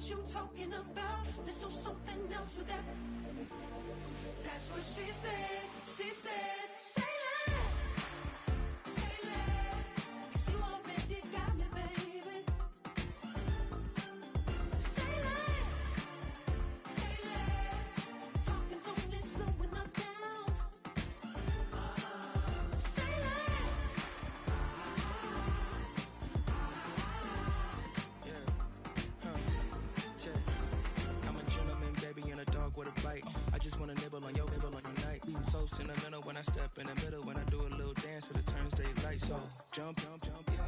what you talking about. This or something else with that. That's what she said. She said, say less. Say less. 'Cause you already got me, baby. Say less. Say less. Talking's only slowing us down. Say less. I'm a gentleman, baby, and a dog with a bite. I just wanna nibble on your night. So sentimental when I step in the middle. When I do a little dance, till it turns daylight. So jump,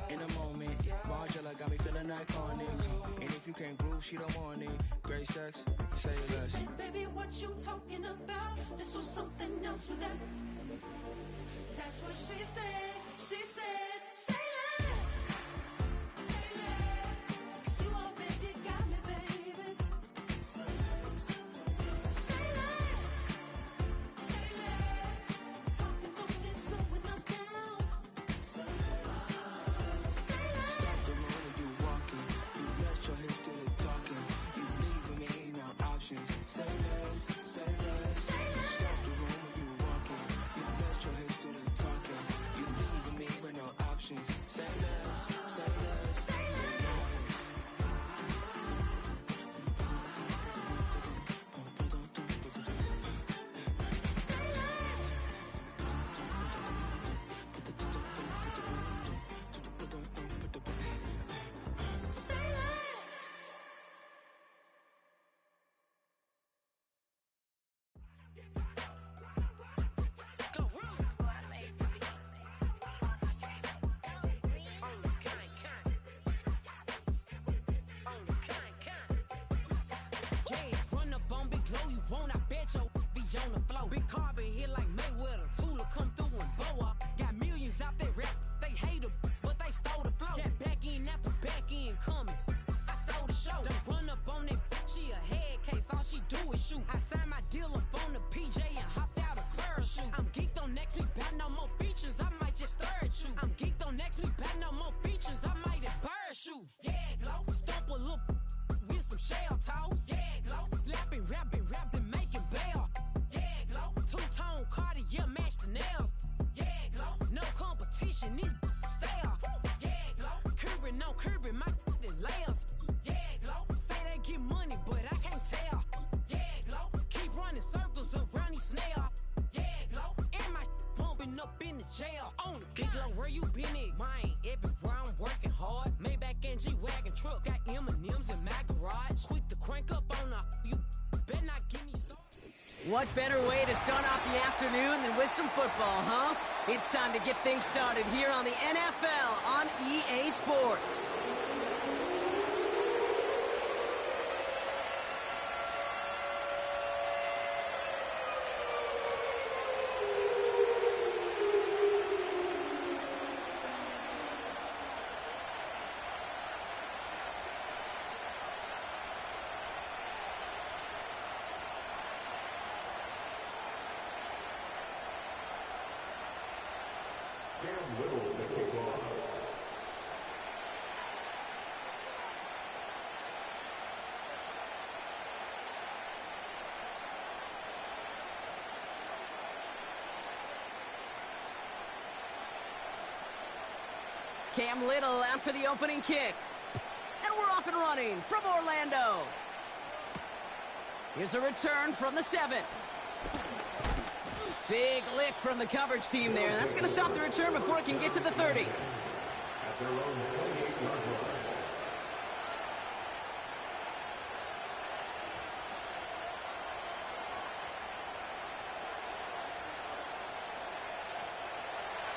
in a moment. Margella got me feeling iconic. And if you can't groove, she don't want it. Great sex, say less. Baby, what you talking about? This was something else with that. That's what she said. She said, say less. Say less. 'Cause you already got me, baby. Say less. Say less. Talking's only slowing us down. Say less. Stop the road when you walking. You rest your hips to the talking. You leaving me no options. Say less, say less. Stop the road when you walking. You rest your hips to the talking. You leaving me with no options. Say less, say less, say less. What better way to start off the afternoon than with some football, huh? It's time to get things started here on the NFL on EA Sports. Cam Little out for the opening kick. And we're off and running from Orlando. Here's a return from the 7. Big lick from the coverage team there. That's going to stop the return before it can get to the 30. At their own 28-yard line.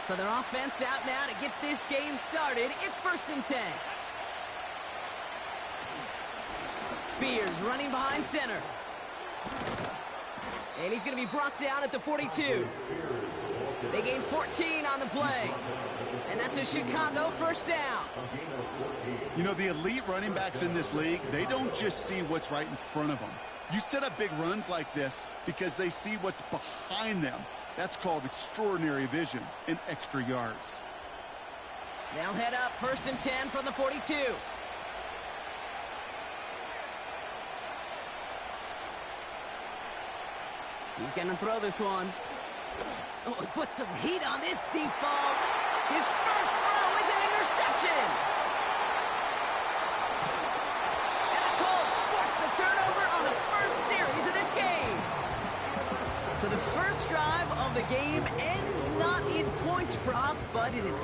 So their offense out now to get this game started. It's 1st and 10. Spears running behind center. And he's going to be brought down at the 42. They gain 14 on the play. And that's a Chicago first down. You know, the elite running backs in this league, they don't just see what's right in front of them. You set up big runs like this because they see what's behind them. That's called extraordinary vision and extra yards. They'll head up 1st and 10 from the 42. He's going to throw this one. Oh, he put some heat on this deep ball. His first throw is an interception. And the Colts force the turnover on the first series of this game. So the first drive of the game ends not in points, Brock, but in an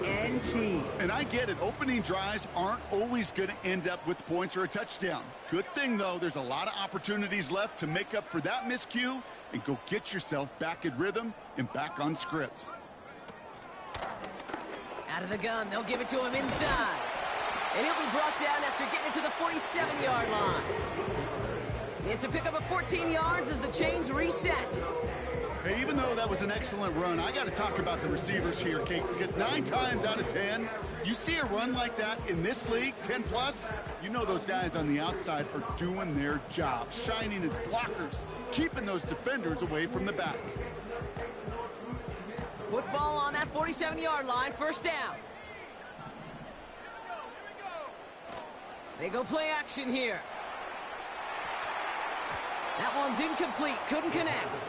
INT. And I get it. Opening drives aren't always going to end up with points or a touchdown. Good thing, though, there's a lot of opportunities left to make up for that miscue and go get yourself back in rhythm and back on script. Out of the gun, they'll give it to him inside. And he'll be brought down after getting it to the 47-yard line. It's a pickup of 14 yards as the chains reset. Hey, even though that was an excellent run, I got to talk about the receivers here, Kate, because 9 times out of 10, you see a run like that in this league, 10+, you know those guys on the outside are doing their job, shining as blockers, keeping those defenders away from the back. Football on that 47-yard line, first down. They go play action here. That one's incomplete, couldn't connect.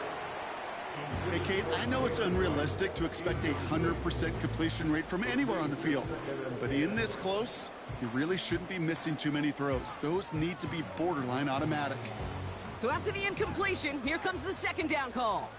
Hey, Kate, I know it's unrealistic to expect a 100% completion rate from anywhere on the field, but in this close, you really shouldn't be missing too many throws. Those need to be borderline automatic. So after the incompletion, here comes the second down call.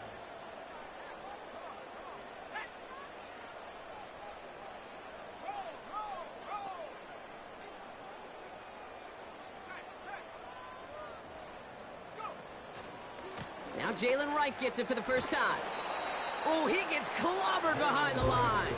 Now Jalen Wright gets it for the first time. Oh, he gets clobbered behind the line.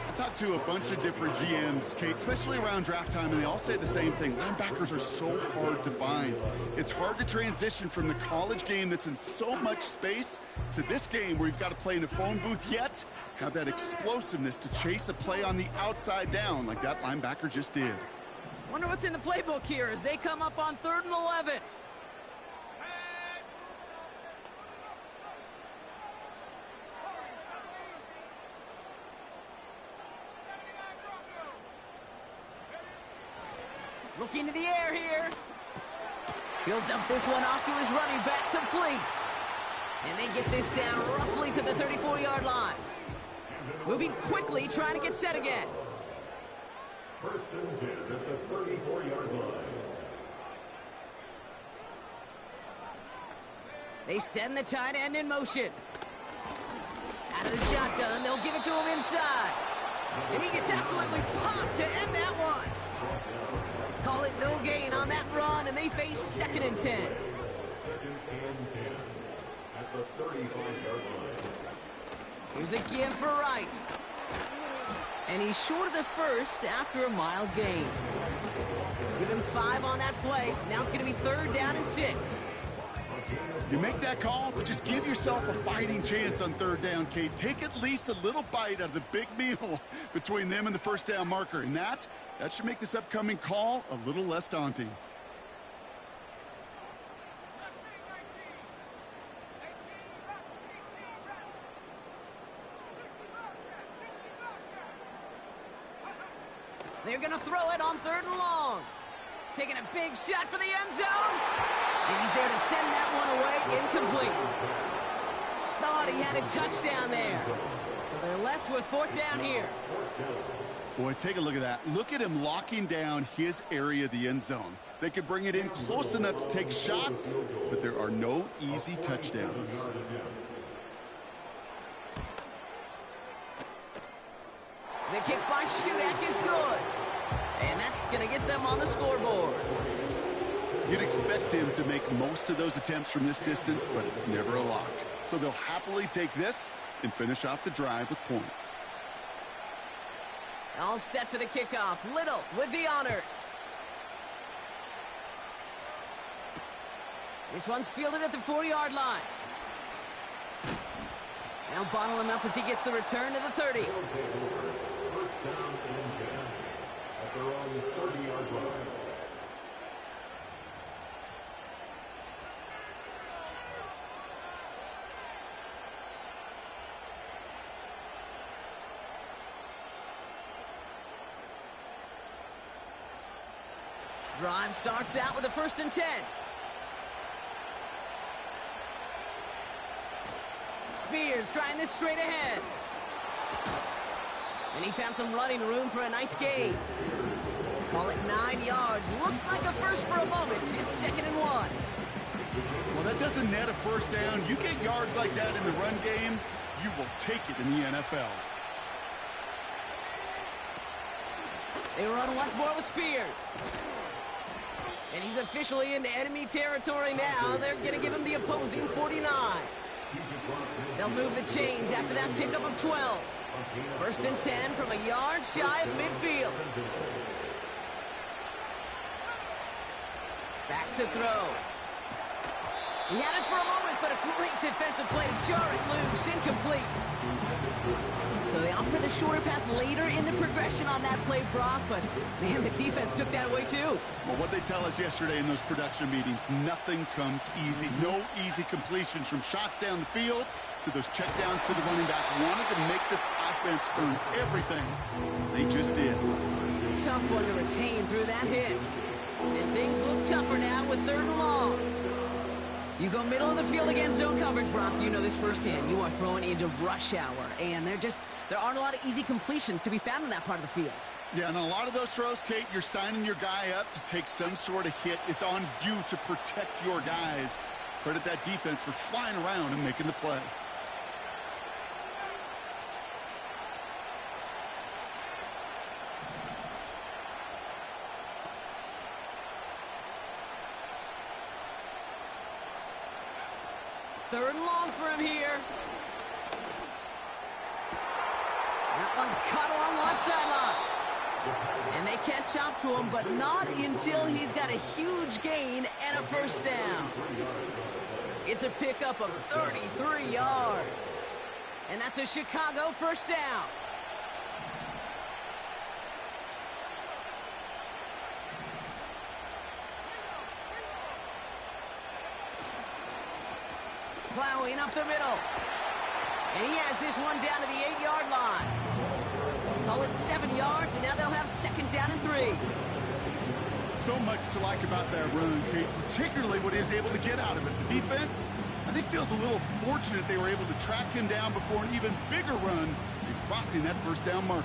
I talked to a bunch of different GMs, Kate, especially around draft time, and they all say the same thing. Linebackers are so hard to find. It's hard to transition from the college game that's in so much space to this game where you've got to play in a phone booth, yet have that explosiveness to chase a play on the outside down like that linebacker just did. Wonder what's in the playbook here as they come up on 3rd and 11. Looking to the air here. He'll dump this one off to his running back, complete. And they get this down roughly to the 34-yard line. Moving quickly, trying to get set again. First and 10 at the 34-yard line. They send the tight end in motion. Out of the shotgun, they'll give it to him inside. And he gets absolutely popped to end that one. Call it no gain on that run, and they face 2nd and 10. 2nd and 10 at the 35-yard line. Here's a give for Wright. And he's short of the first after a mild gain. Give him 5 on that play. Now it's going to be 3rd down and 6. You make that call to just give yourself a fighting chance on 3rd down, Kate. Take at least a little bite out of the big meal between them and the first down marker. And that should make this upcoming call a little less daunting. They're going to throw it on 3rd and long. Taking a big shot for the end zone. And he's there to send that one away, incomplete. Thought he had a touchdown there. So they're left with 4th down here. Boy, take a look at that. Look at him locking down his area of the end zone. They could bring it in close enough to take shots, but there are no easy touchdowns. The kick by Shudak is good. And that's going to get them on the scoreboard. You'd expect him to make most of those attempts from this distance, but it's never a lock. So they'll happily take this and finish off the drive with points. All set for the kickoff. Little with the honors. This one's fielded at the 4-yard line. They'll bottle him up as he gets the return to the 30. First down and 10 at their own 30-yard line. Drive starts out with a 1st and 10. Spears trying this straight ahead. And he found some running room for a nice gain. Call it 9 yards. Looks like a first for a moment. It's 2nd and 1. Well, that doesn't net a first down. You get yards like that in the run game, you will take it in the NFL. They run once more with Spears. And he's officially into enemy territory now. They're going to give him the opposing 49. They'll move the chains after that pickup of 12. 1st and 10 from a yard shy of midfield. Back to throw. He had it for a moment, but a great defensive play to jar it loose. Incomplete. So they opt for the shorter pass later in the progression on that play, Brock, but, man, the defense took that away, too. Well, what they tell us yesterday in those production meetings, nothing comes easy. No easy completions from shots down the field to those checkdowns to the running back. Wanted to make this offense earn everything. They just did. Tough one to retain through that hit. And things look tougher now with 3rd and long. You go middle of the field against zone coverage, Brock. You know this firsthand. You are throwing into rush hour, and there aren't a lot of easy completions to be found in that part of the field. Yeah, and a lot of those throws, Kate, you're signing your guy up to take some sort of hit. It's on you to protect your guys. Credit that defense for flying around and making the play. Third and long for him here. That one's cut along the left sideline. And they catch up to him, but not until he's got a huge gain and a first down. It's a pickup of 33 yards. And that's a Chicago first down. Plowing up the middle. And he has this one down to the 8-yard line. Call it 7 yards, and now they'll have 2nd down and 3. So much to like about that run, Kate, particularly what he was able to get out of it. The defense, I think, feels a little fortunate they were able to track him down before an even bigger run in crossing that first down marker.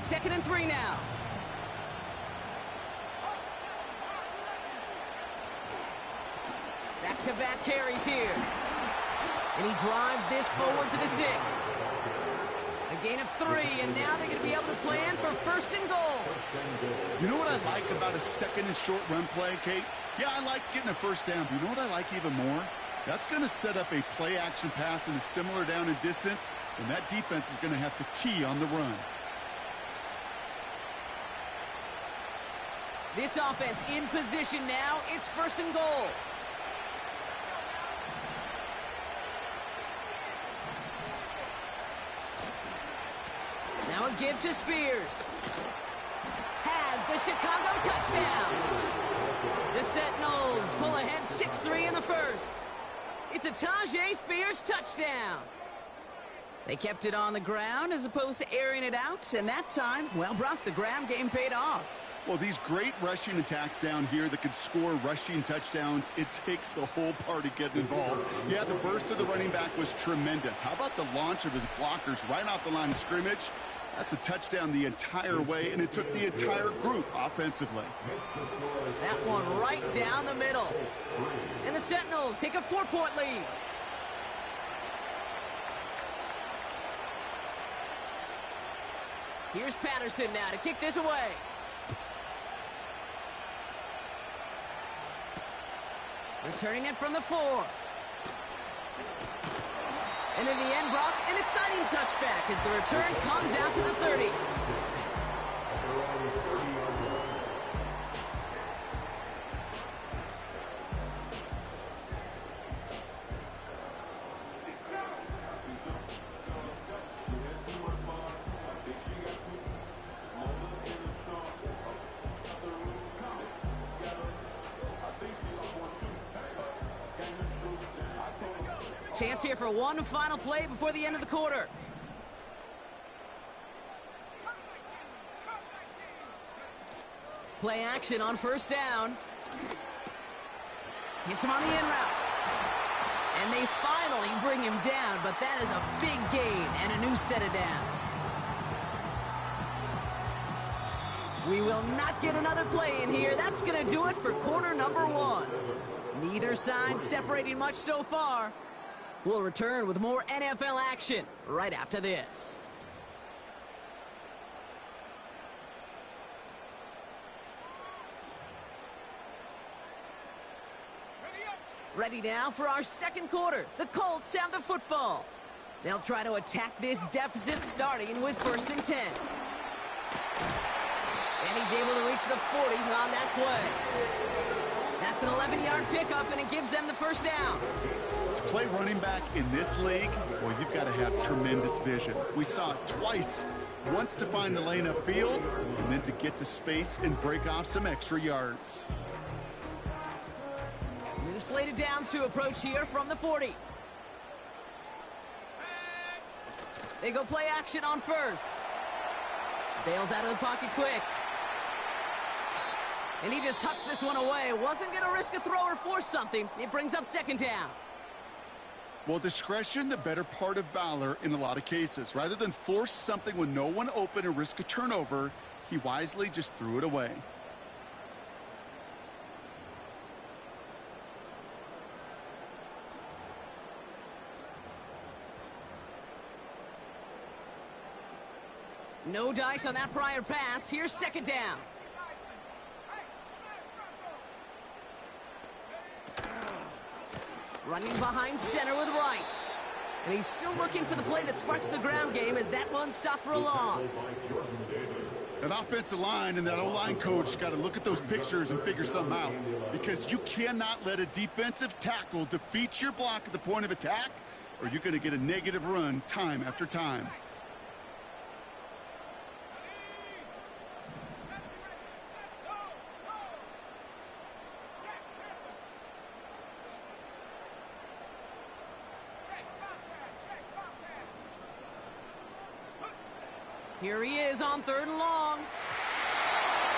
2nd and 3 now. Back-to-back carries here. And he drives this forward to the 6. A gain of 3, and now they're going to be able to plan for 1st and goal. You know what I like about a 2nd and short run play, Kate? Yeah, I like getting a first down, but you know what I like even more? That's going to set up a play-action pass in a similar down and distance, and that defense is going to have to key on the run. This offense in position now. It's 1st and goal. Now a give to Spears. Has the Chicago touchdown. The Sentinels pull ahead 6-3 in the first. It's a Tajay Spears touchdown. They kept it on the ground as opposed to airing it out, and that time, well, Brock, the ground game paid off. Well, these great rushing attacks down here that could score rushing touchdowns, it takes the whole party getting involved. Yeah, the burst of the running back was tremendous. How about the launch of his blockers right off the line of scrimmage? That's a touchdown the entire way, and it took the entire group offensively. That one right down the middle. And the Sentinels take a 4-point lead. Here's Patterson now to kick this away. Returning it from the 4. And in the end, Brock, an exciting touchback as the return comes out to the 30. Chance here for one final play before the end of the quarter. Play action on first down. Gets him on the in route. And they finally bring him down, but that is a big gain and a new set of downs. We will not get another play in here. That's going to do it for quarter number 1. Neither side separating much so far. We'll return with more NFL action right after this. Ready now for our second quarter. The Colts have the football. They'll try to attack this deficit starting with 1st and 10. And he's able to reach the 40 on that play. That's an 11-yard pickup, and it gives them the first down. To play running back in this league, well, you've got to have tremendous vision. We saw it twice. Once to find the lane upfield, and then to get to space and break off some extra yards. New slated downs to approach here from the 40. They go play action on 1st. Bails out of the pocket quick. And he just hucks this one away. Wasn't going to risk a throw or force something. It brings up 2nd down. Well, discretion, the better part of valor in a lot of cases. Rather than force something with no one open and risk a turnover, he wisely just threw it away. No dice on that prior pass. Here's 2nd down. Running behind center with Wright. And he's still looking for the play that sparks the ground game as that one stopped for a loss. That offensive line and that O-line coach got to look at those pictures and figure something out. Because you cannot let a defensive tackle defeat your block at the point of attack, or you're going to get a negative run time after time. Here he is on 3rd and long.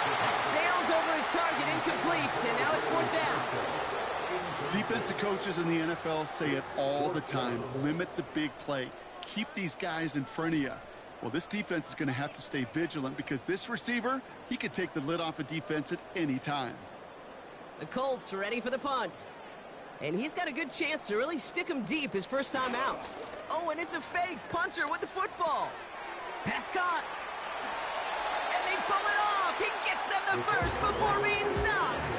That sails over his target, incomplete, and now it's 4th down. Defensive coaches in the NFL say it all the time. Limit the big play. Keep these guys in front of you. Well, this defense is going to have to stay vigilant because this receiver, he could take the lid off a defense at any time. The Colts are ready for the punt. And he's got a good chance to really stick him deep his first time out. Oh, and it's a fake punter with the football. Pass caught. And they pull it off. He gets them the first before being stopped.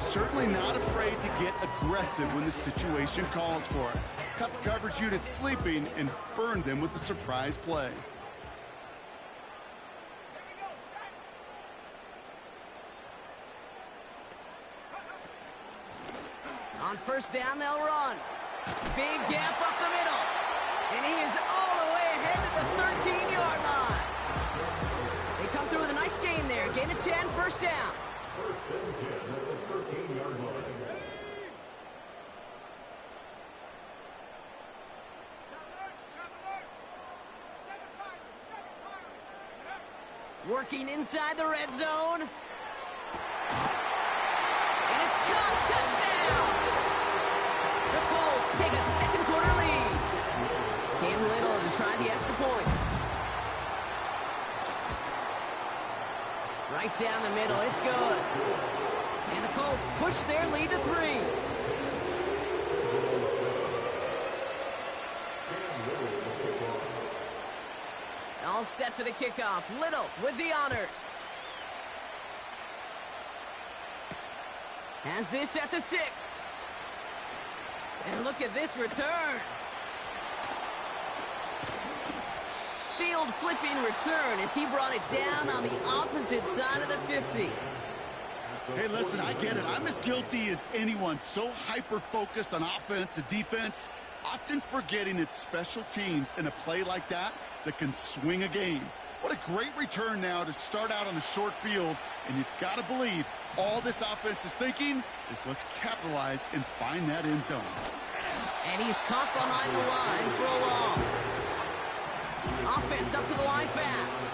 Certainly not afraid to get aggressive when the situation calls for it. Cut the coverage unit sleeping and burn them with the surprise play. On 1st down, they'll run. Big gap up the middle. And he is all the way ahead to the 13-yard line. They come through with a nice gain there. Gain of 10, 1st down. 1st and 10 at the 13-yard line. Working inside the red zone. And it's caught. Touchdown! The Colts take a 2nd quarter lead. Cam Little to try the extra point. Right down the middle. It's good. And the Colts push their lead to 3. All set for the kickoff. Little with the honors. Has this at the 6. And look at this return. Field flipping return as he brought it down on the opposite side of the 50. Hey, listen, I get it. I'm as guilty as anyone. So hyper-focused on offense and defense, often forgetting it's special teams in a play like that can swing a game. What a great return now to start out on a short field, and you've got to believe all this offense is thinking is let's capitalize and find that end zone. And he's caught behind the line for a loss. Offense up to the line fast.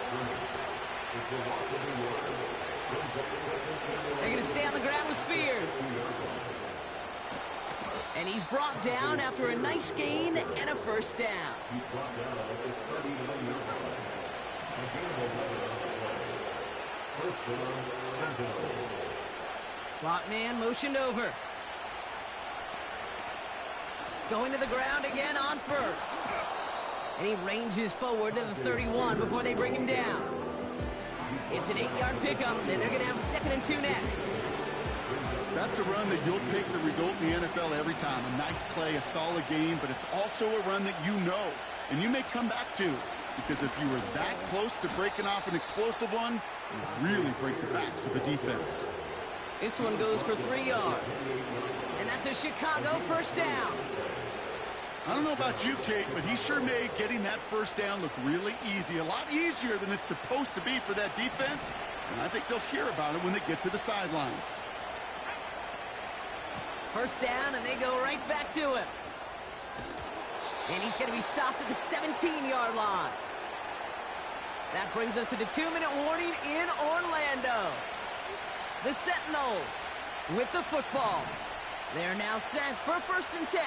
They're going to stay on the ground with Spears. And he's brought down after a nice gain and a first down. He's brought down at the 31-yard line. A gain of 11 on the play. First down, Sentinels. Slot man motioned over. Going to the ground again on first. And he ranges forward to the 31 before they bring him down. It's an 8-yard pickup, and they're going to have 2nd and 2 next. That's a run that you'll take the result in the NFL every time. A nice play, a solid game, but it's also a run that you know, and you may come back to. Because if you were that close to breaking off an explosive one, you really break the backs of the defense. This one goes for 3 yards. And that's a Chicago first down. I don't know about you, Kate, but he sure made getting that first down look really easy. A lot easier than it's supposed to be for that defense. And I think they'll hear about it when they get to the sidelines. First down, and they go right back to him. And he's going to be stopped at the 17-yard line. That brings us to the 2-minute warning in Orlando. The Sentinels with the football. They're now set for 1st and 10.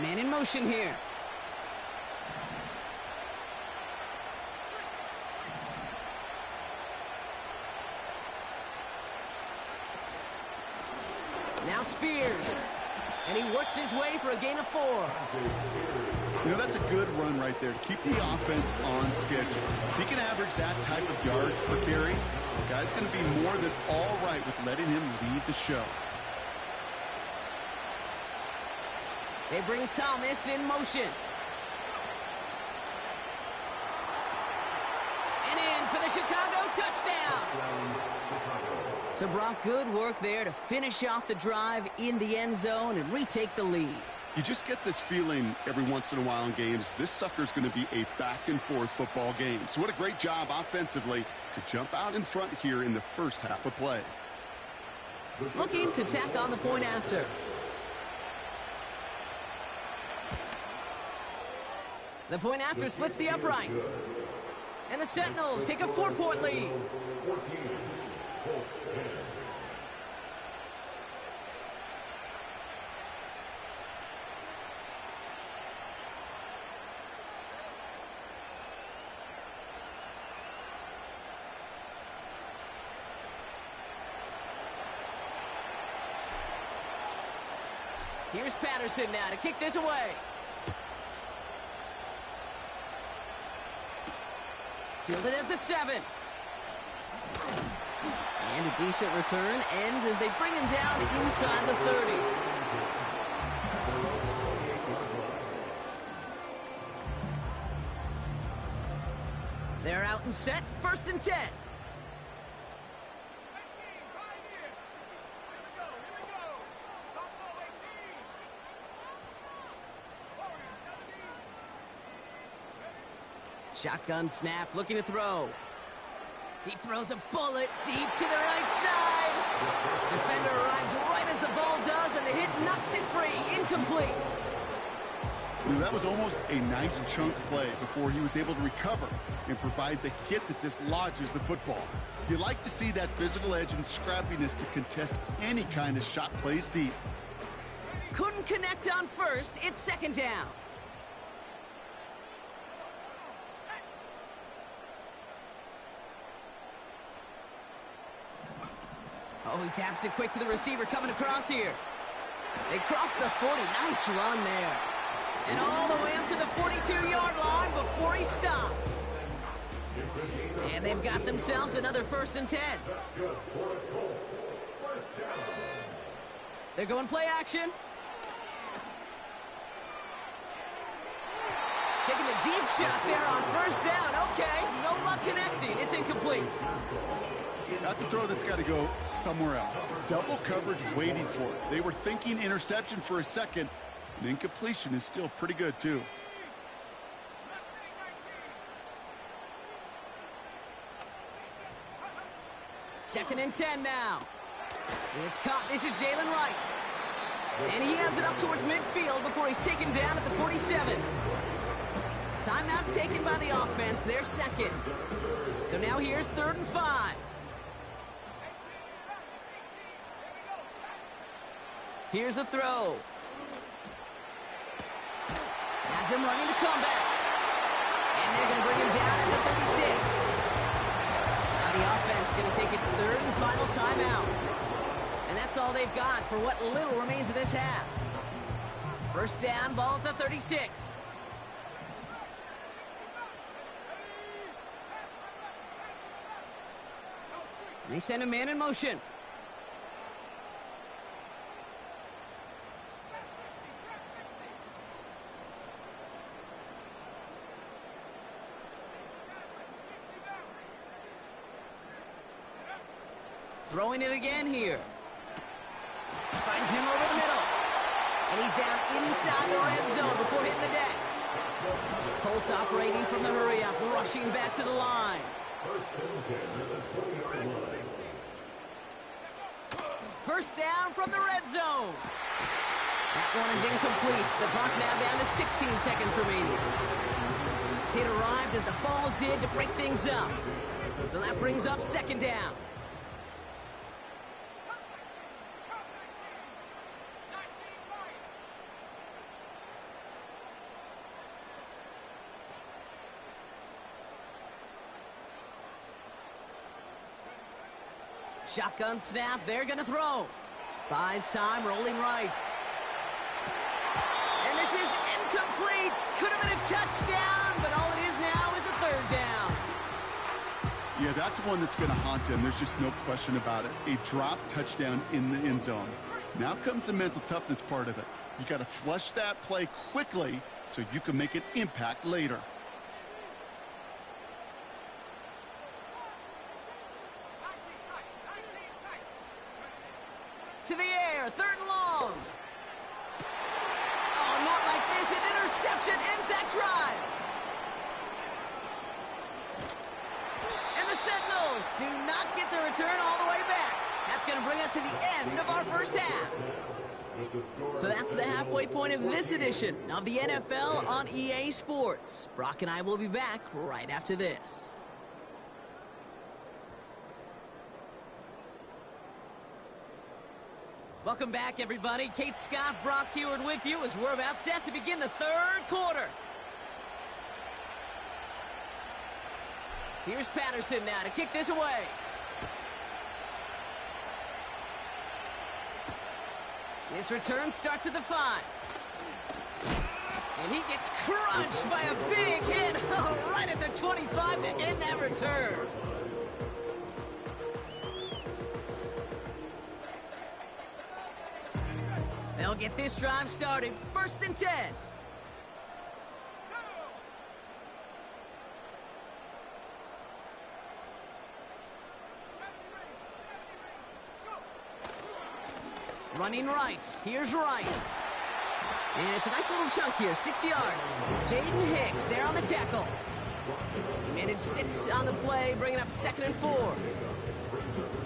Man in motion here. Now Spears. And he works his way for a gain of 4. You know, that's a good run right there to keep the offense on schedule. If he can average that type of yards per carry, this guy's going to be more than all right with letting him lead the show. They bring Thomas in motion. And in for the Chicago touchdown. So, Brock, good work there to finish off the drive in the end zone and retake the lead. You just get this feeling every once in a while in games, this sucker's going to be a back-and-forth football game. So what a great job offensively to jump out in front here in the first half of play. Looking to tack on the point after. The point after splits the uprights. And the Sentinels take a 4-point lead. 14, Colts 10. Here's Patterson now to kick this away. Fielded at the 7. And a decent return ends as they bring him down inside the 30. They're out and set, 1st and 10. Shotgun snap, looking to throw. He throws a bullet deep to the right side. Defender arrives right as the ball does, and the hit knocks it free. Incomplete. You know, that was almost a nice chunk play before he was able to recover and provide the hit that dislodges the football. You like to see that physical edge and scrappiness to contest any kind of shot plays deep. Couldn't connect on first. It's 2nd down. Oh, he taps it quick to the receiver coming across here. They cross the 40. Nice run there. And all the way up to the 42-yard line before he stopped. And they've got themselves another 1st and 10. They're going play action. Taking a deep shot there on 1st down. Okay, no luck connecting. It's incomplete. That's a throw that's got to go somewhere else. Double coverage waiting for it. They were thinking interception for a second, and incompletion is still pretty good, too. Second and 10 now. It's caught. This is Jalen Wright. And he has it up towards midfield before he's taken down at the 47. Timeout taken by the offense, their second. So now here's 3rd and 5. Here's a throw. Has him running the comeback. And they're going to bring him down at the 36. Now the offense going to take its 3rd and final timeout. And that's all they've got for what little remains of this half. First down, ball at the 36. They send a man in motion. Throwing it again here. Finds him over the middle. And he's down inside the red zone before hitting the deck. Colts operating from the hurry-up, rushing back to the line. First down from the red zone. That one is incomplete. The clock now down to 16 seconds remaining. It arrived as the ball did to break things up. So that brings up 2nd down. Shotgun snap, they're going to throw. Buys time, rolling right. And this is incomplete. Could have been a touchdown, but all it is now is a 3rd down. Yeah, that's one that's going to haunt him. There's just no question about it. A drop touchdown in the end zone. Now comes the mental toughness part of it. You got to flush that play quickly so you can make an impact later. To the air, 3rd and long. Oh, not like this. An interception ends that drive. And the Sentinels do not get the return all the way back. That's going to bring us to the end of our first half. So that's the halfway point of this edition of the NFL on EA Sports. Brock and I will be back right after this. Welcome back, everybody. Kate Scott, Brock Heward with you as we're about set to begin the 3rd quarter. Here's Patterson now to kick this away. This return starts at the 5. And he gets crunched by a big hit right at the 25 to end that return. They'll get this drive started. 1st and 10. Running right. Here's Wright. And it's a nice little chunk here. 6 yards. Jaden Hicks there on the tackle. He managed 6 on the play, bringing up 2nd and 4.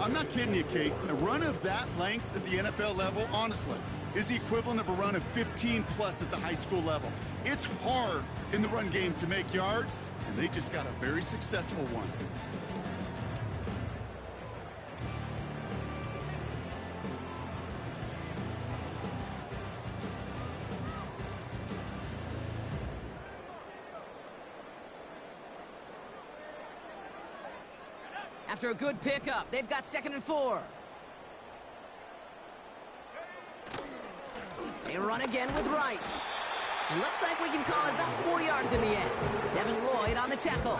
I'm not kidding you, Kate. A run of that length at the NFL level, honestly, is the equivalent of a run of 15-plus at the high school level. It's hard in the run game to make yards, and they just got a very successful one. After a good pickup, they've got 2nd and 4. They run again with Wright. It looks like we can call it about 4 yards in the end. Devin Lloyd on the tackle.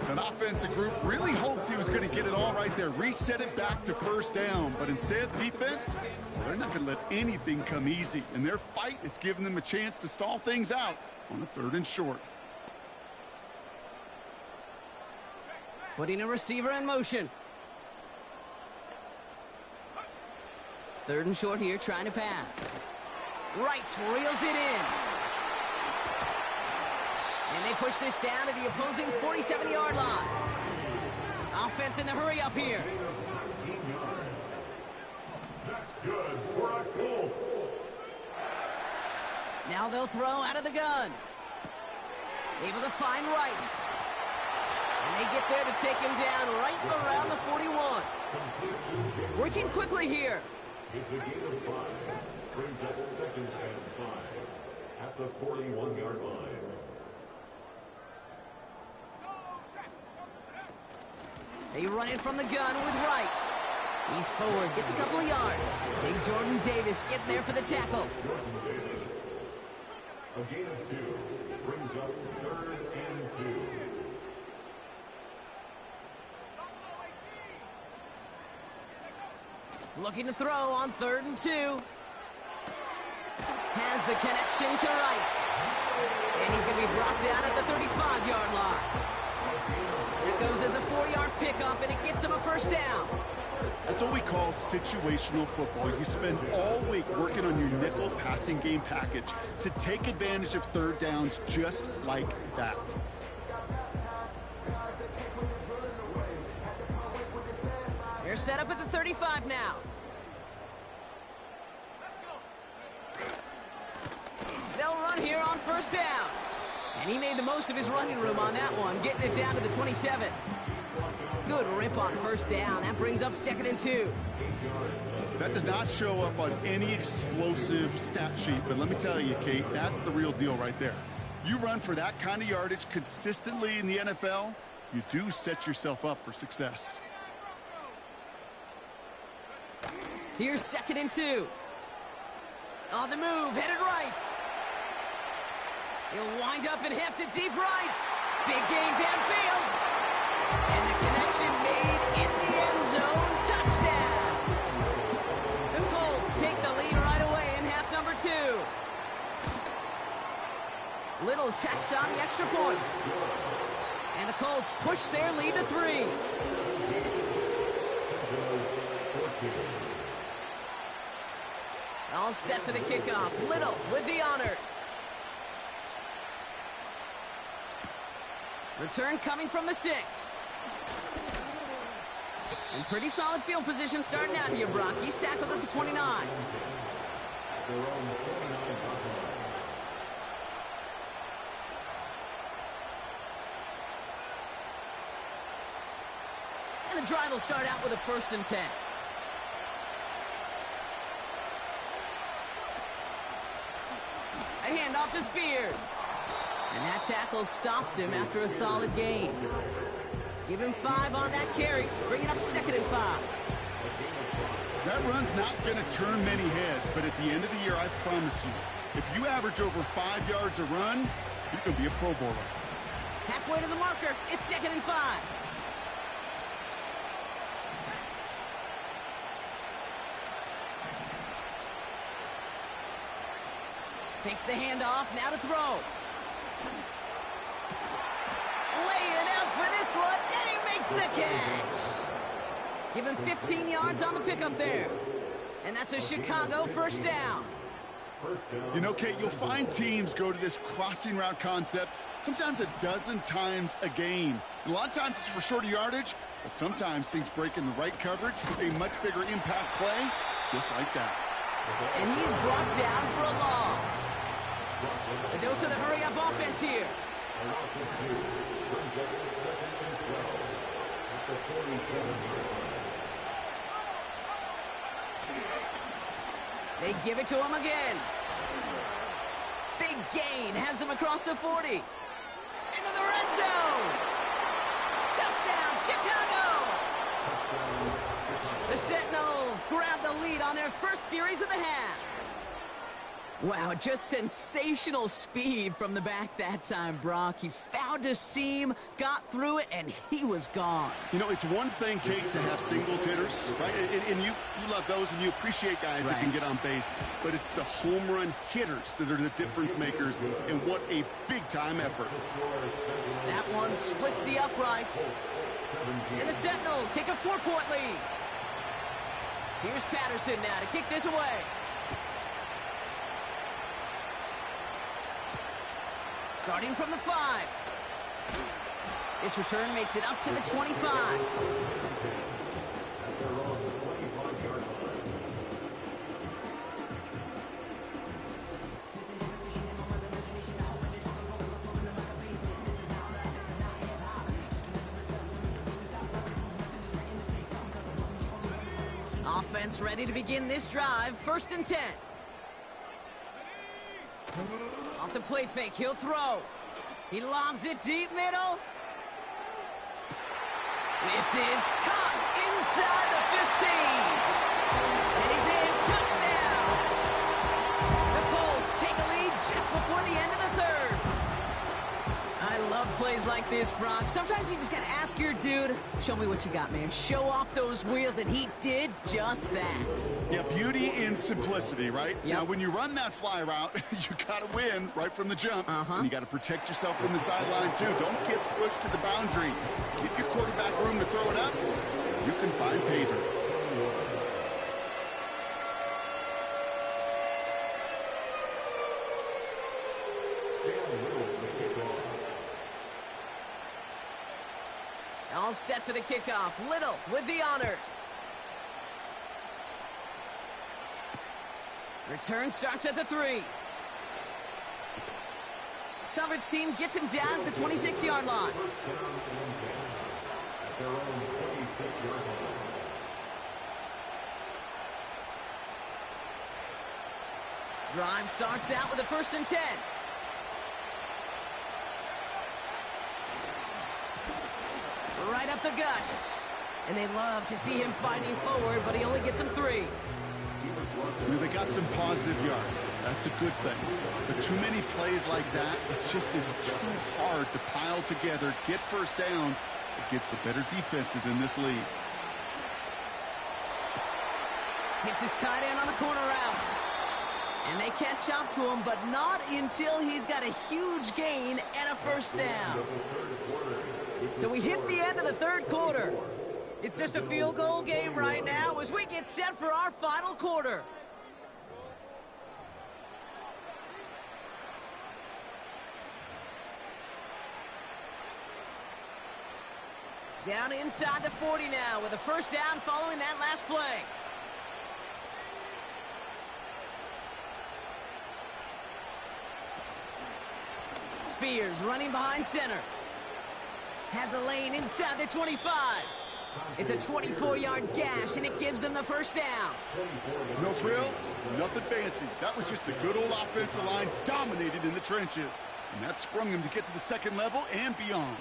An offensive group really hoped he was going to get it all right there, reset it back to 1st down. But instead, the defense, well, they're not going to let anything come easy. And their fight is giving them a chance to stall things out on a 3rd and short. Putting a receiver in motion. 3rd and short here, trying to pass. Wright reels it in. And they push this down to the opposing 47-yard line. Offense in the hurry up here. That's good for a Colts. Now they'll throw out of the gun. Able to find Wright. And they get there to take him down right around the 41. Working quickly here. It's a gain of 5. Brings up 2nd and 5 at the 41-yard line. They run it from the gun with Wright. He's forward, gets a couple of yards. Big Jordan Davis getting there for the tackle. Jordan Davis. A gain of 2. Brings up 3rd and 2. Looking to throw on 3rd and 2. Has the connection to Wright. And he's going to be brought down at the 35-yard line. That goes as a 4-yard pickup, and it gets him a first down. That's what we call situational football. You spend all week working on your nickel passing game package to take advantage of 3rd downs just like that. They're set up at the 35 now. They'll run here on 1st down. And he made the most of his running room on that one, getting it down to the 27. Good rip on 1st down. That brings up 2nd and 2. That does not show up on any explosive stat sheet, but let me tell you, Kate, that's the real deal right there. You run for that kind of yardage consistently in the NFL, you do set yourself up for success. Here's 2nd and 2. On the move, headed right. He'll wind up and heft it deep right. Big gain downfield. And the connection made in the end zone. Touchdown. The Colts take the lead right away in half number 2. Little tacks on the extra point. And the Colts push their lead to 3. All set for the kickoff. Little with the honors. Return coming from the 6. In pretty solid field position starting out here, Brock. He's tackled at the 29. And the drive will start out with a 1st and 10. A handoff to Spears. And that tackle stops him after a solid gain. Give him 5 on that carry. Bring it up 2nd and 5. That run's not going to turn many heads, but at the end of the year, I promise you, if you average over 5 yards a run, you're going to be a Pro Bowler. Halfway to the marker. It's 2nd and 5. Takes the handoff, now to throw. Laying out for this one, and he makes the catch. Give him 15 yards on the pickup there. And that's a Chicago 1st down. You know, Kate, you'll find teams go to this crossing route concept sometimes a dozen times a game. And a lot of times it's for shorter yardage, but sometimes things break in the right coverage for a much bigger impact play, just like that. And he's brought down for a loss. A dose of the hurry-up offense here. They give it to him again. Big gain has them across the 40. Into the red zone. Touchdown, Chicago. The Sentinels grab the lead on their first series of the half. Wow, just sensational speed from the back that time, Brock. He found a seam, got through it, and he was gone. You know, it's one thing, Kate, to have singles hitters, right? And you love those, and you appreciate guys that can get on base. But it's the home run hitters that are the difference makers, and what a big-time effort. That one splits the uprights. And the Sentinels take a 4-point lead. Here's Patterson now to kick this away. Starting from the 5. This return makes it up to the 25. Offense ready to begin this drive. 1st and 10. Off the play fake, he'll throw. He lobs it deep middle. This is caught inside the 15. And he's in. Touchdown. The Colts take a lead just before the end of the 3rd. I love plays like this, Brock. Sometimes you just gotta ask your dude, show me what you got, man. Show off those wheels, and he did just that. Yeah, beauty in simplicity, right? Yep. Now, when you run that fly route, you gotta win right from the jump. And you gotta protect yourself from the sideline, too. Don't get pushed to the boundary. Give your quarterback room to throw it up. You can find pay dirt. All set for the kickoff. Little with the honors. Return starts at the 3. Coverage team gets him down at the 26-yard line. Drive starts out with a 1st and 10. Right up the gut. And they love to see him fighting forward, but he only gets him 3. I mean, they got some positive yards. That's a good thing. But too many plays like that, it just is too hard to pile together, get first downs against the better defenses in this league. Hits his tight end on the corner route. And they catch up to him, but not until he's got a huge gain and a 1st down. So we hit the end of the 3rd quarter. It's just a field goal game right now as we get set for our final quarter. Down inside the 40 now with a 1st down following that last play. Spears running behind center. Has a lane inside the 25. It's a 24-yard gash, and it gives them the 1st down. No frills, nothing fancy. That was just a good old offensive line dominated in the trenches. And that sprung them to get to the 2nd level and beyond.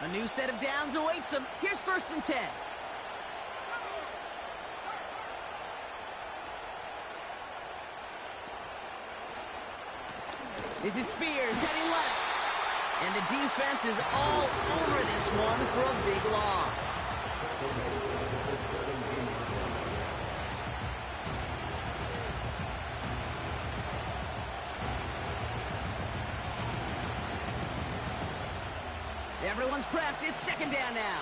A new set of downs awaits them. Here's 1st and 10. This is Spears heading left. And the defense is all over this one for a big loss. Everyone's prepped. It's 2nd down now.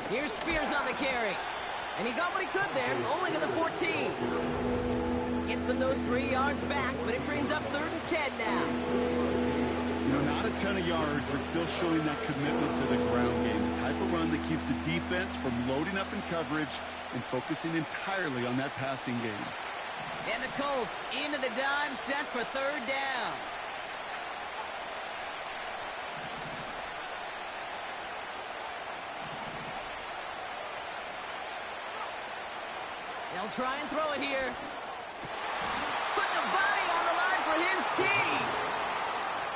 Here's Spears on the carry. And he got what he could there, only to the 14. Gets him those 3 yards back, but it brings up 3rd and 10 now. You know, not a ton of yards, but still showing that commitment to the ground game. The type of run that keeps the defense from loading up in coverage and focusing entirely on that passing game. And the Colts into the dime set for 3rd down. They'll try and throw it here. Put the body on the line for his team.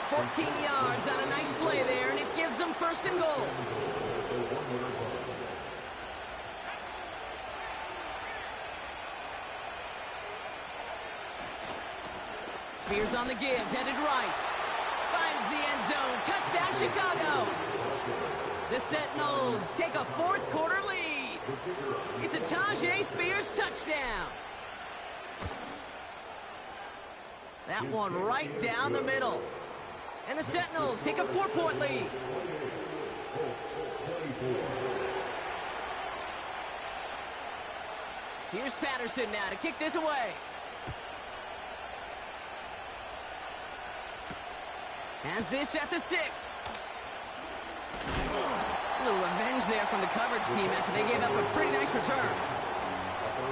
14 yards on a nice play there, and it gives them 1st and goal. Spears on the give, headed right. Finds the end zone. Touchdown, Chicago. The Sentinels take a 4th quarter lead. It's a Tajay Spears touchdown. That one right down the middle. And the Sentinels take a 4-point lead. Here's Patterson now to kick this away. Has this at the 6. A little revenge there from the coverage team after they gave up a pretty nice return.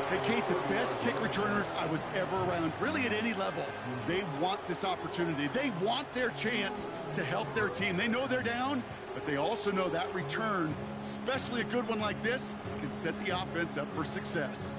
Hey, Kate, the best kick returners I was ever around, really at any level, they want this opportunity. They want their chance to help their team. They know they're down, but they also know that return, especially a good one like this, can set the offense up for success.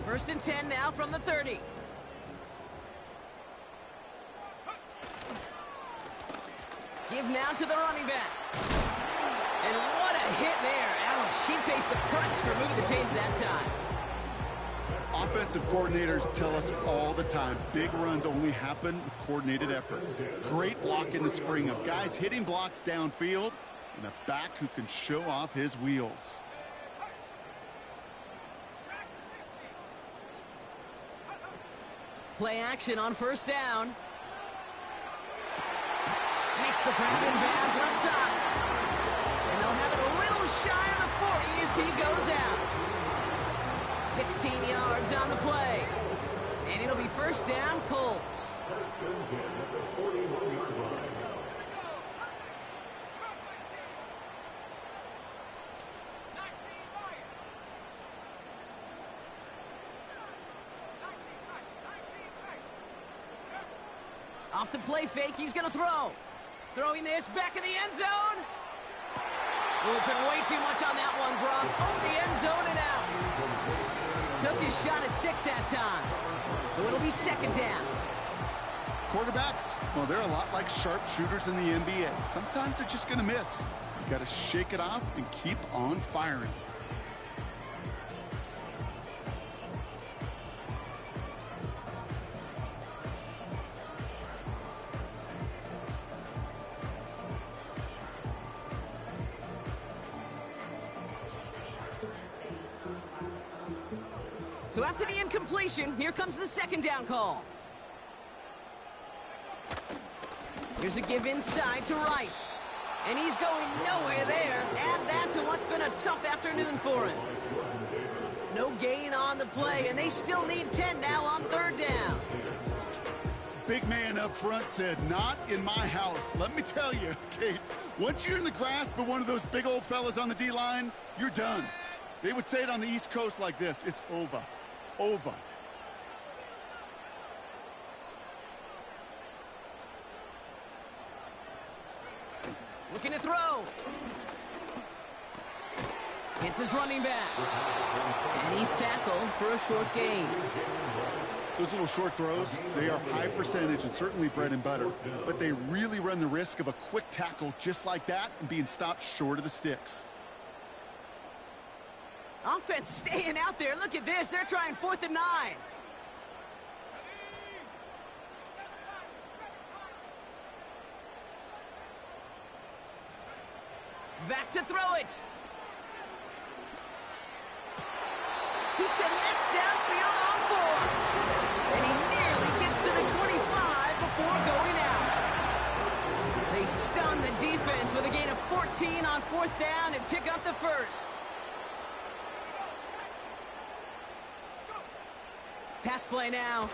First and 10 now from the 30. Give now to the running back. And what a hit there. Ouch, she pays the price for moving the chains that time. Offensive coordinators tell us all the time, big runs only happen with coordinated efforts. Great block in the spring of guys hitting blocks downfield and a back who can show off his wheels. Play action on first down. Makes the grab in bounds left side. And they'll have it a little shy of the 40 as he goes out. 16 yards on the play. And it'll be first down, Colts. First and 10 at the 41-yard line. Off the play fake, he's going to throw. Throwing this back in the end zone. Open way too much on that one, Gronk. Over the end zone and out. Took his shot at 6 that time. So it'll be second down. Quarterbacks, well, they're a lot like sharpshooters in the NBA. Sometimes they're just going to miss. You got to shake it off and keep on firing. So after the incompletion, here comes the second down call. Here's a give inside to right. And he's going nowhere there. Add that to what's been a tough afternoon for him. No gain on the play, and they still need 10 now on third down. Big man up front said, not in my house. Let me tell you, Kate, once you're in the grasp of one of those big old fellas on the D-line, you're done. They would say it on the East Coast like this, it's over. Over. Looking to throw. Hits his running back. And he's tackled for a short gain. Those little short throws, they are high percentage and certainly bread and butter, but they really run the risk of a quick tackle just like that and being stopped short of the sticks. Offense staying out there. Look at this. They're trying 4th and 9. Back to throw it. He connects downfield on 4. And he nearly gets to the 25 before going out. They stun the defense with a gain of 14 on 4th down and pick up the first. Pass play now.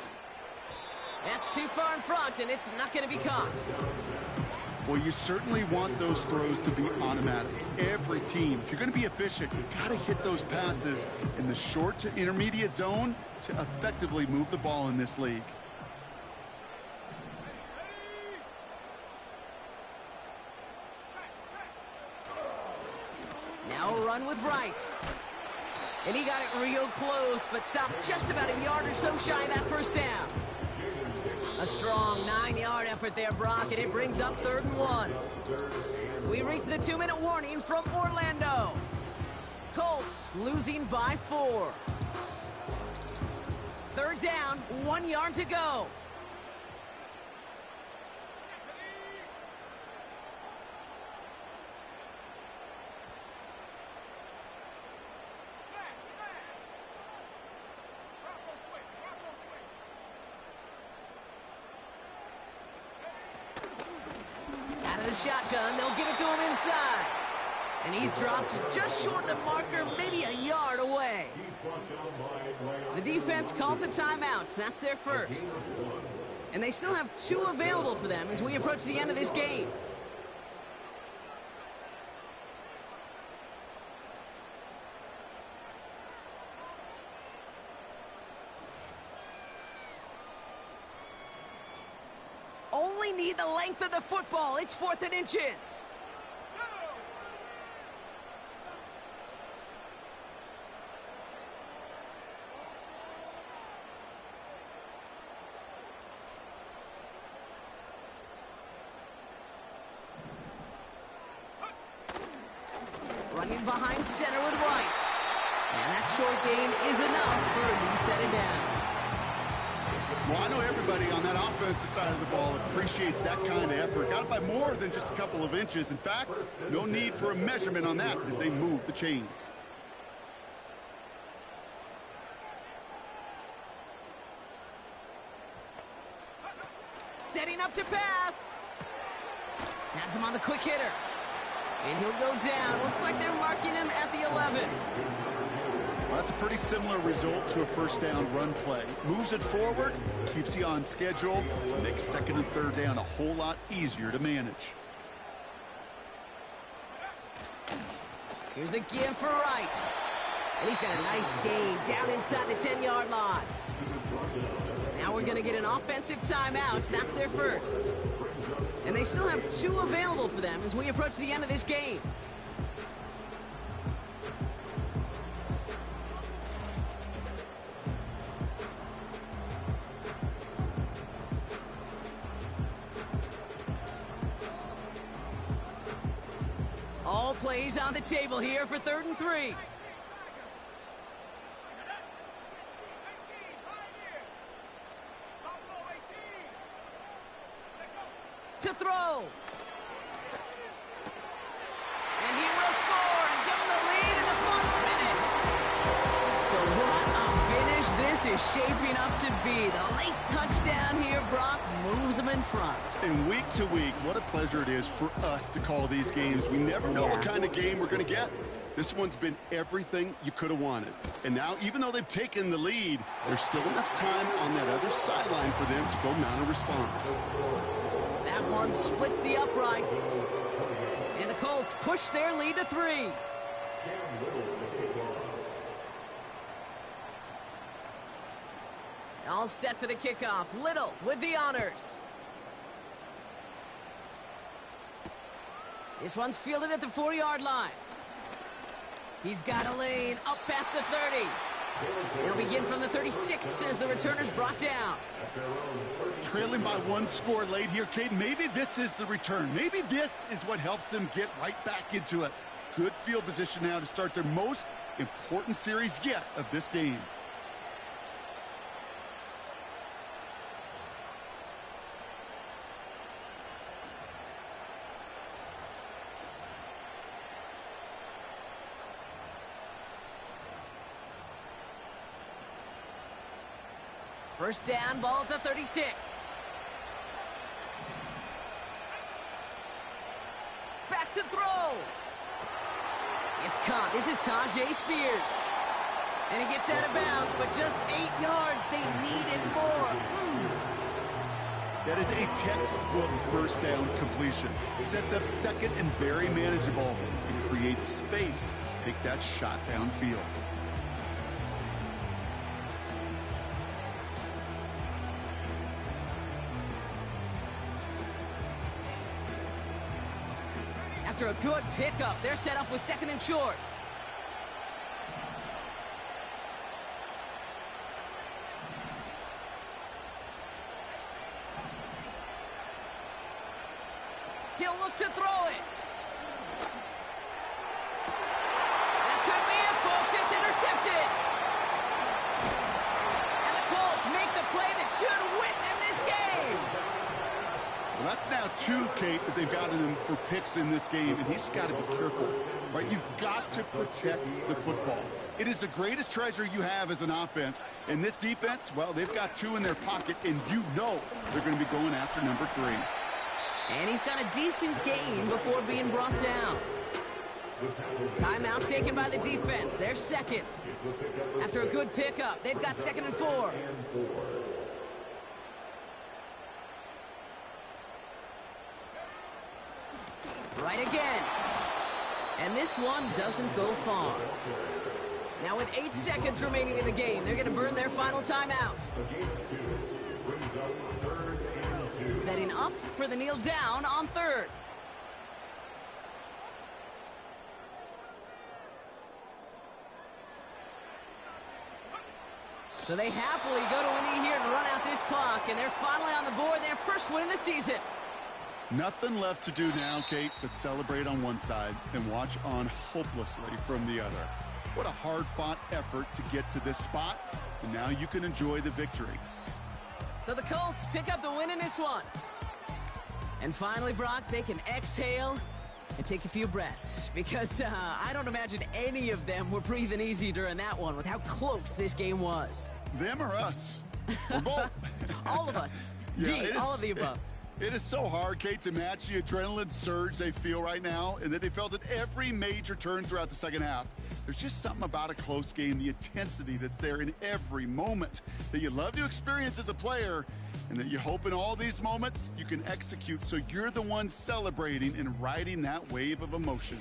That's too far in front, and it's not going to be caught. Well, you certainly want those throws to be automatic. Every team, if you're going to be efficient, you've got to hit those passes in the short to intermediate zone to effectively move the ball in this league. Now a run with Wright. And he got it real close, but stopped just about a yard or so shy of that first down. A strong 9-yard effort there, Brock, and it brings up 3rd and 1. We reach the 2-minute warning from Orlando. Colts losing by 4. 3rd down, 1 yard to go. Shotgun, they'll give it to him inside. And he's dropped just short of the marker, maybe a yard away. The defense calls a timeout. That's their first. And they still have 2 available for them as we approach the end of this game. Only need the length of the football. It's 4th and inches. Running behind center with Wright. And that short gain is enough for a new set of downs. Well, I know everybody on that offensive side of the ball appreciates that kind of effort. Got it by more than just a couple of inches. In fact, no need for a measurement on that as they move the chains. Setting up to pass. Has him on the quick hitter. And he'll go down. Looks like they're marking him at the 11. Well, that's a pretty similar result to a first down run play. Moves it forward, keeps you on schedule, makes 2nd and 3rd down a whole lot easier to manage. Here's a give for Wright. And he's got a nice gain down inside the 10-yard line. Now we're going to get an offensive timeout. That's their first. And they still have 2 available for them as we approach the end of this game. All plays on the table here for 3rd and 3. To throw. And he will score and give them the lead in the final minute. So what a finish this is shaping up to be. The late touchdown here, Brock, moves them in front. And week to week, what a pleasure it is for us to call these games. We never know what kind of game we're going to get. This one's been everything you could have wanted. And now, even though they've taken the lead, there's still enough time on that other sideline for them to go mount a response. That one splits the uprights. And the Colts push their lead to 3. All set for the kickoff. Little with the honors. This one's fielded at the 40-yard line. He's got a lane up past the 30. They'll begin from the 36 as the returner's brought down. Trailing by 1 score late here, Kate. Maybe this is the return. Maybe this is what helps them get right back into it. Good field position now to start their most important series yet of this game. First down, ball at the 36. Back to throw. It's caught. This is Tajay Spears. And he gets out of bounds, but just 8 yards. They needed more. That is a textbook first down completion. Sets up 2nd and very manageable and creates space to take that shot downfield. After a good pickup, they're set up with 2nd and short. He'll look to throw it. That could be it, folks. It's intercepted. And the Colts make the play that should win them this game. Well, that's now 2, Kate, that they've gotten him for picks in this game, and he's got to be careful, right? You've got to protect the football. It is the greatest treasure you have as an offense. And this defense, well, they've got 2 in their pocket, and you know they're going to be going after number 3. And he's got a decent gain before being brought down. Timeout taken by the defense. They're second. After a good pickup, they've got 2nd and 4. Right again. And this one doesn't go far. Now with 8 seconds remaining in the game, they're going to burn their final timeout. Setting up for the kneel down on 3rd. So they happily go to a knee here to run out this clock, and they're finally on the board, their first win of the season. Nothing left to do now, Kate, but celebrate on one side and watch on hopelessly from the other. What a hard-fought effort to get to this spot, and now you can enjoy the victory. So the Colts pick up the win in this one. And finally, Brock, they can exhale and take a few breaths, because I don't imagine any of them were breathing easy during that one with how close this game was. Them or us? Or both? All of us. Yeah, all of the above. It is so hard, Kate, to match the adrenaline surge they feel right now, and that they felt at every major turn throughout the second half. There's just something about a close game, the intensity that's there in every moment that you love to experience as a player, and that you hope in all these moments you can execute so you're the one celebrating and riding that wave of emotion.